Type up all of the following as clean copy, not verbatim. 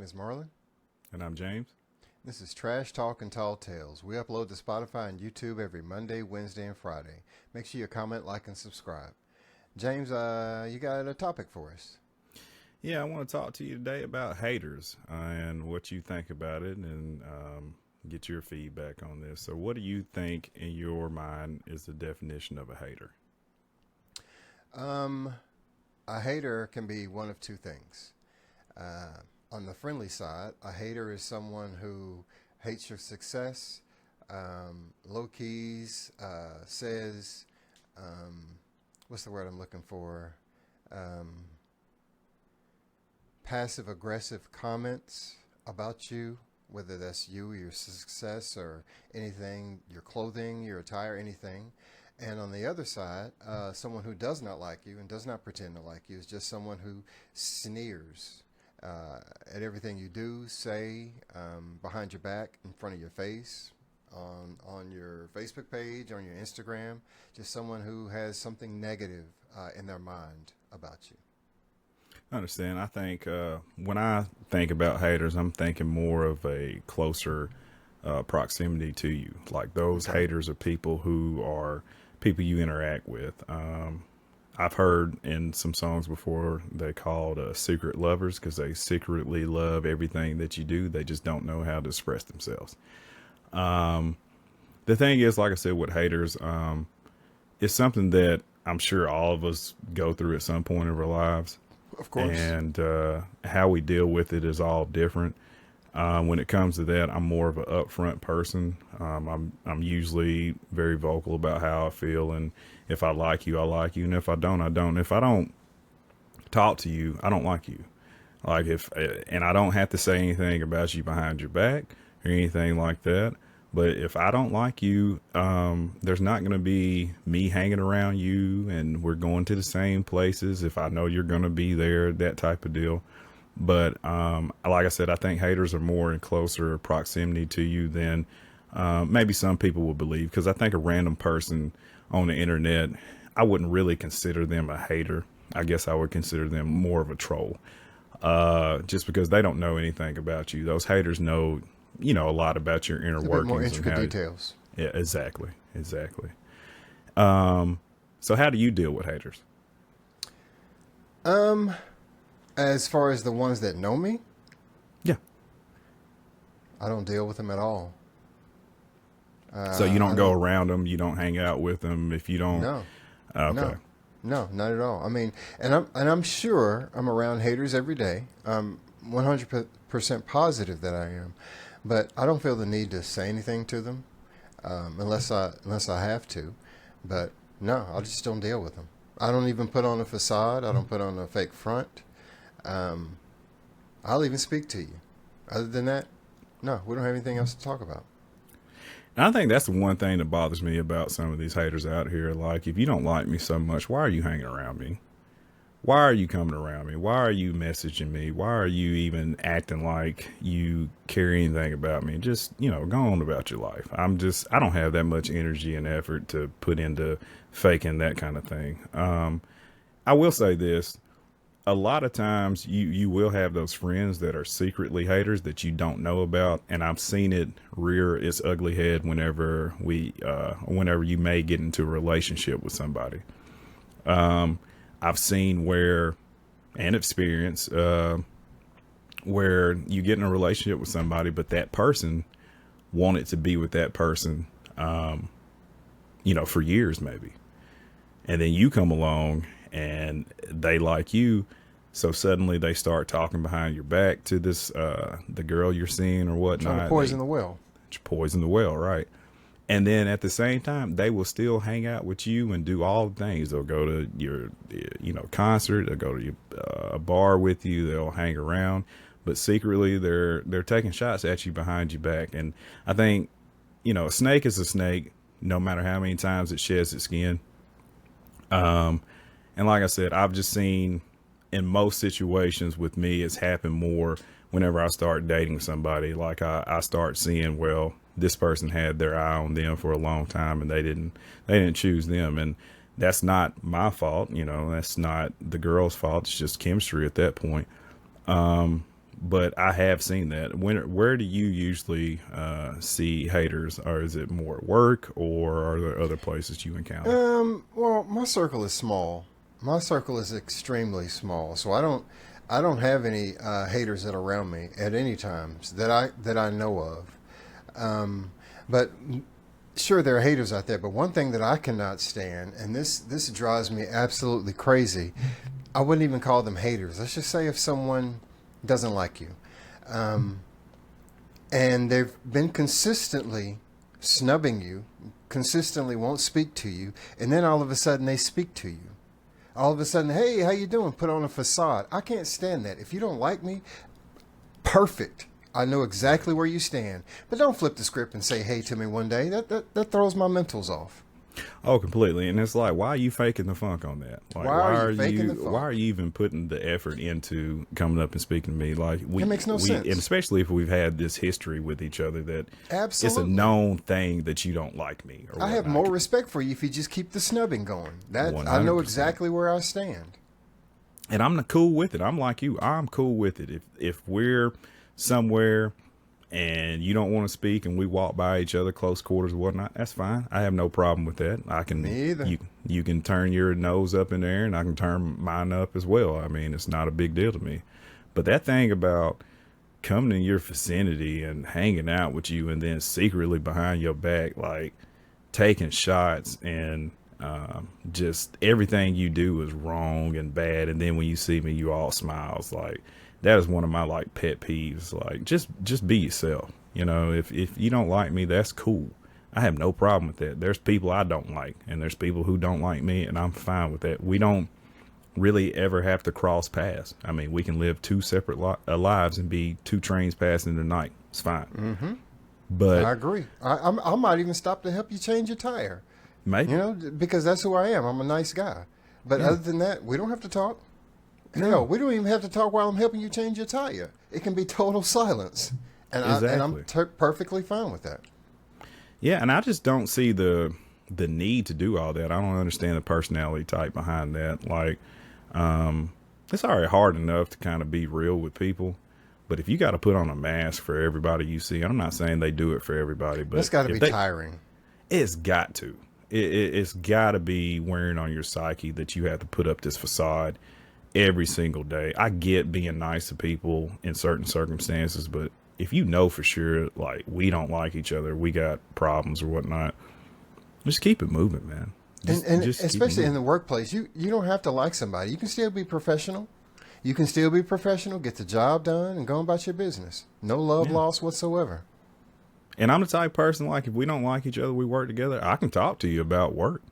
name is Marlon. And I'm James. This is Trash Talk and Tall Tales. We upload to Spotify and YouTube every Monday, Wednesday, and Friday. Make sure you comment, like, and subscribe. James, you got a topic for us? Yeah, I want to talk to you today about haters and what you think about it and get your feedback on this. So, what do you think in your mind is the definition of a hater? A hater can be one of two things. On the friendly side, a hater is someone who hates your success, low keys, says, what's the word I'm looking for? Passive aggressive comments about you, whether that's you, your success, or anything, your clothing, your attire, anything. And on the other side, someone who does not like you and does not pretend to like you is just someone who sneers at everything you do, say, behind your back, in front of your face, on your Facebook page, on your Instagram. Just someone who has something negative in their mind about you. I understand. I think when I think about haters, I'm thinking more of a closer proximity to you. Like those haters are people who are people you interact with. I've heard in some songs before they called secret lovers because they secretly love everything that you do. They just don't know how to express themselves. The thing is, like I said, with haters, it's something that I'm sure all of us go through at some point of our lives. Of course. And how we deal with it is all different. When it comes to that, I'm more of an upfront person. I'm usually very vocal about how I feel, and if I like you, I like you, and if I don't, I don't. If I don't talk to you, I don't like you. And I don't have to say anything about you behind your back or anything like that. But if I don't like you, there's not going to be me hanging around you, and we're going to the same places if I know you're going to be there, that type of deal. But like I said, I think haters are more in closer proximity to you than maybe some people will believe. Because I think a random person on the internet, I wouldn't really consider them a hater. I guess I would consider them more of a troll, just because they don't know anything about you. Those haters know, a lot about your inner workings. More intricate details. Yeah, exactly. So how do you deal with haters? As far as the ones that know me, Yeah. I don't deal with them at all. So you don't go around them, you don't hang out with them if you don't. No. Okay. No, not at all. I mean, and I'm sure I'm around haters every day. I'm 100% positive that I am, but I don't feel the need to say anything to them unless I have to. But no, I just don't deal with them. I don't even put on a facade. I don't put on a fake front. I'll even speak to you. Other than that, no, we don't have anything else to talk about. And I think that's the one thing that bothers me about some of these haters out here. Like, if you don't like me so much, why are you hanging around me? Why are you coming around me? Why are you messaging me? Why are you even acting like you care anything about me? Just, go on about your life. I don't have that much energy and effort to put into faking that kind of thing. I will say this. A lot of times you will have those friends that are secretly haters that you don't know about. And I've seen it rear its ugly head whenever you may get into a relationship with somebody. I've seen and experienced where you get in a relationship with somebody, but that person wanted to be with that person, for years maybe. And then you come along and they like you. So suddenly they start talking behind your back to this, the girl you're seeing or whatnot. Trying to poison the well. Poison the well, right. And then at the same time, they will still hang out with you and do all the things. They'll go to your, concert. They'll go to your a bar with you. They'll hang around, but secretly they're taking shots at you behind your back. And I think, a snake is a snake, no matter how many times it sheds its skin. And like I said, I've just seen in most situations with me, it's happened more whenever I start dating somebody. Like I start seeing, well, this person had their eye on them for a long time and they didn't choose them. And that's not my fault. That's not the girl's fault. It's just chemistry at that point. But I have seen that. Where do you usually see haters? Or is it more at work, or are there other places you encounter? Well, my circle is small. My circle is extremely small, so I don't have any haters that are around me at any times that I know of. But sure, there are haters out there. But one thing that I cannot stand, and this drives me absolutely crazy, I wouldn't even call them haters. Let's just say if someone doesn't like you, and they've been consistently snubbing you, consistently won't speak to you, and then all of a sudden they speak to you. All of a sudden, hey, how you doing? Put on a facade. I can't stand that. If you don't like me, perfect. I know exactly where you stand. But don't flip the script and say hey to me one day. That throws my mentals off. Oh, completely. And it's like, why are you faking the funk on that? Like, Why are you faking the funk? Why are you even putting the effort into coming up and speaking to me? Like, It makes no sense. and especially if we've had this history with each other, that it's a Absolutely. known thing that you don't like me. Or I have whatnot. more respect for you if you just keep the snubbing going. That I know 100%. exactly where I stand. And I'm cool with it. I'm like you. I'm cool with it. If we're somewhere and you don't want to speak and we walk by each other close quarters or whatnot, that's fine. I have no problem with that. I can Me either. you can turn your nose up in there and I can turn mine up as well. I mean, it's not a big deal to me. But that thing about coming in your vicinity and hanging out with you and then secretly behind your back, like taking shots and just everything you do is wrong and bad, and then when you see me you all smiles, like that is one of my like pet peeves. Like just be yourself. You know, if you don't like me, that's cool. I have no problem with that. There's people I don't like and there's people who don't like me, and I'm fine with that. We don't really ever have to cross paths. I mean, we can live two separate lives and be two trains passing in the night. It's fine. I But agree. I might even stop to help you change your tire. maybe You know, because that's who I am. I'm a nice guy. But other than that, we don't have to talk. Hell, we don't even have to talk while I'm helping you change your tire. It can be total silence. And I'm Exactly. perfectly fine with that. Yeah, and I just don't see the need to do all that. I don't understand the personality type behind that. Like, it's already hard enough to kind of be real with people, but if you got to put on a mask for everybody you see, I'm not saying they do it for everybody, but That's got to if be tiring. it's got to. It's got to be wearing on your psyche that you have to put up this facade every single day. I get being nice to people in certain circumstances, but if you know for sure, like, we don't like each other, we got problems or whatnot, just keep it moving, man. And Just keep it especially in moving. the workplace, you don't have to like somebody. You can still be professional. You can still be professional, get the job done, and go about your business. No love lost whatsoever. And I'm the type of person, like, if we don't like each other, we work together, I can talk to you about work.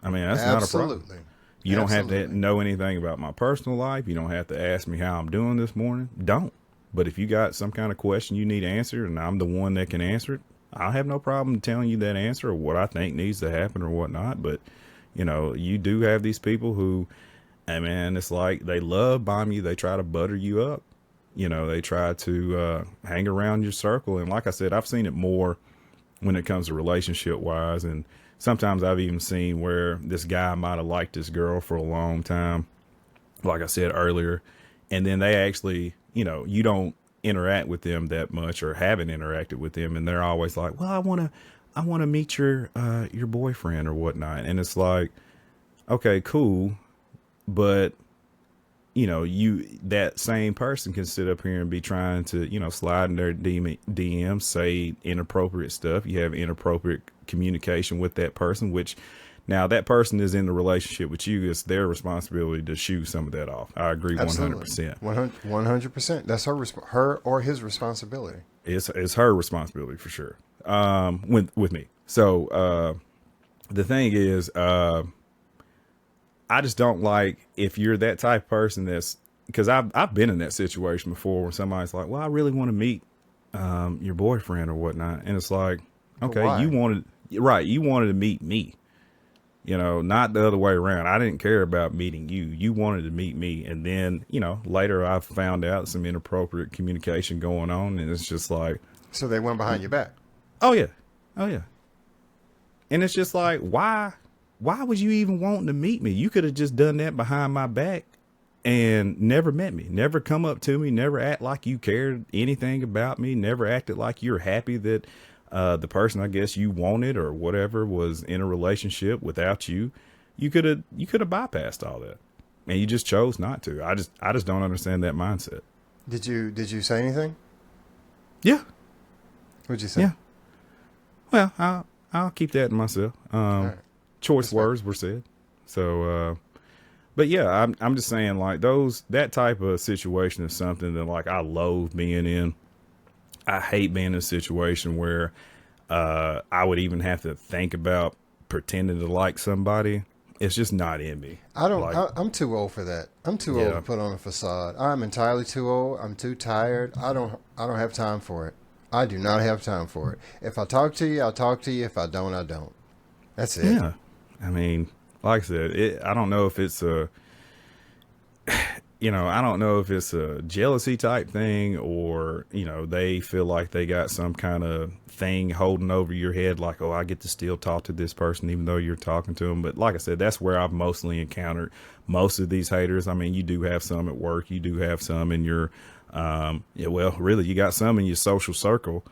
I mean, that's not a problem. Absolutely. You don't have to Absolutely. know anything about my personal life. You don't have to ask me how I'm doing this morning. Don't. But if you got some kind of question you need answered and I'm the one that can answer it, I'll have no problem telling you that answer or what I think needs to happen or whatnot. But, you know, you do have these people who, hey man, it's like they love bomb you. They try to butter you up. You know, they try to hang around your circle. And like I said, I've seen it more when it comes to relationship wise. And sometimes I've even seen where this guy might have liked this girl for a long time, like I said earlier, and then they actually, you know, you don't interact with them that much or haven't interacted with them, and they're always like, well, I want to meet your boyfriend or whatnot. And it's like, okay, cool, but you know, that same person can sit up here and be trying to, you know, slide in their DM, say inappropriate stuff. You have inappropriate communication with that person, which now that person is in the relationship with you. It's their responsibility to shoo some of that off. I agree 100%. 100%. That's her or his responsibility. It's her responsibility for sure. With me. So the thing is, I just don't like if you're that type of person that's, because I've been in that situation before where somebody's like, well, I really want to meet your boyfriend or whatnot. And it's like, okay, why? you wanted to meet me, you know, not the other way around. I didn't care about meeting you. You wanted to meet me. And then, you know, later I found out some inappropriate communication going on. And it's just like, So they went behind your back. oh yeah. Oh yeah. And it's just like, why would you even want to meet me? You could have just done that behind my back and never met me, never come up to me, never act like you cared anything about me, never acted like you're happy that the person I guess you wanted or whatever was in a relationship without you. You could have bypassed all that, and you just chose not to. I just don't understand that mindset. Did you say anything? Yeah, What'd you say? yeah. Well, I'll keep that to myself. right. Choice That's fine. words were said, so. But yeah, I'm just saying, like, that type of situation is something that, like, I loathe being in. I hate being in a situation where I would even have to think about pretending to like somebody. It's just not in me. I don't. Like, I'm too old for that. I'm too old Yeah. to put on a facade. I'm entirely too old. I'm too tired. I don't have time for it. I do not have time for it. If I talk to you, I'll talk to you. If I don't, I don't. That's it. yeah, I mean, like I said, I don't know if it's I don't know if it's a jealousy type thing or, they feel like they got some kind of thing holding over your head. Like, oh, I get to still talk to this person, even though you're talking to them. But like I said, that's where I've mostly encountered most of these haters. I mean, you do have some at work. You do have some in your, really, you got some in your social circle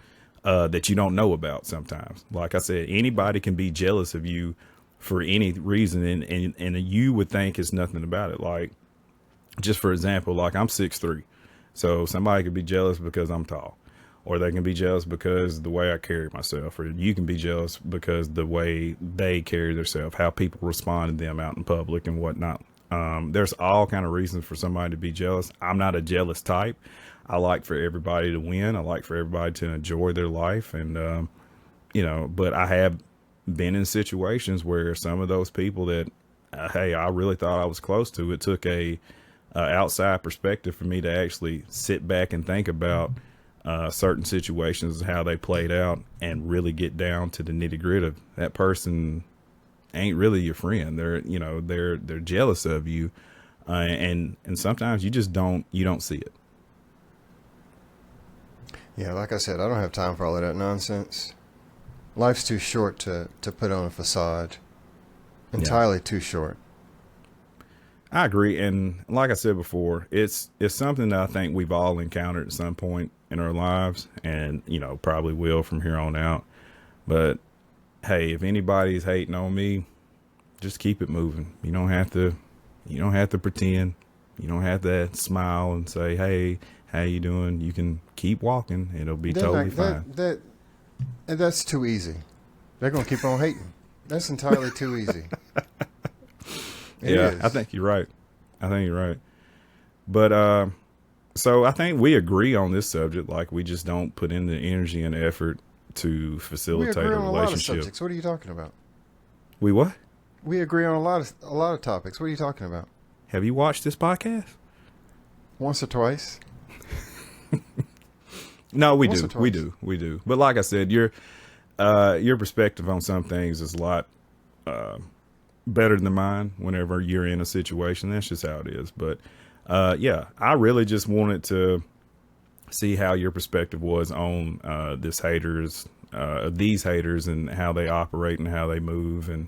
that you don't know about sometimes. Like I said, anybody can be jealous of you for any reason. And you would think it's nothing about it. Like, just for example, like I'm 6'3", so somebody could be jealous because I'm tall, or they can be jealous because the way I carry myself, or you can be jealous because the way they carry themselves, how people respond to them out in public and whatnot. There's all kind of reasons for somebody to be jealous. I'm not a jealous type. I like for everybody to win. I like for everybody to enjoy their life, and but I have been in situations where some of those people that, hey, I really thought I was close to, it took a outside perspective for me to actually sit back and think about certain situations, how they played out, and really get down to the nitty gritty of that person ain't really your friend. They're jealous of you, and sometimes you don't see it. Yeah, like I said, I don't have time for all of that nonsense. Life's too short to put on a facade. Entirely too short. I agree, and like I said before, it's something that I think we've all encountered at some point in our lives, and probably will from here on out. But hey, if anybody's hating on me, just keep it moving. You don't have to pretend. You don't have to smile and say, "Hey, how you doing?" You can keep walking; it'll be totally fine. That's too easy. They're gonna keep on hating. That's entirely too easy. It is. I think you're right. But so I think we agree on this subject. Like, we just don't put in the energy and effort to We facilitate agree a on a lot of relationship. subjects. What are you talking about? We what? We agree on a lot of topics. What are you talking about? Have you watched this podcast? Once or twice. No, we Once do. or twice. We do. But like I said, your perspective on some things is a lot better than mine whenever you're in a situation. That's just how it is. But I really just wanted to see how your perspective was on these haters and how they operate and how they move, and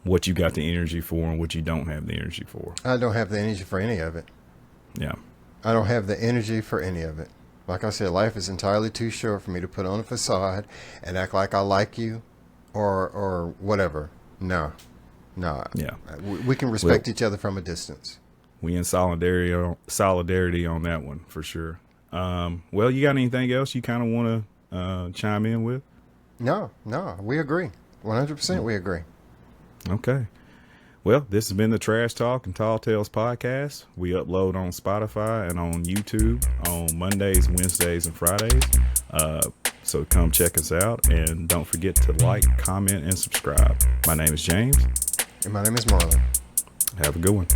what you got the energy for and what you don't have the energy for. I don't have the energy for any of it. Yeah. I don't have the energy for any of it. Like I said, life is entirely too short for me to put on a facade and act like I like you or whatever. No. Yeah. We can respect each other from a distance. We in solidarity on that one for sure. Well, you got anything else you kind of want to chime in with? No, we agree. 100% we agree. Okay. Well, this has been the Trash Talk and Tall Tales podcast. We upload on Spotify and on YouTube on Mondays, Wednesdays, and Fridays. So come check us out, and don't forget to like, comment, and subscribe. My name is James. And my name is Marlon. Have a good one.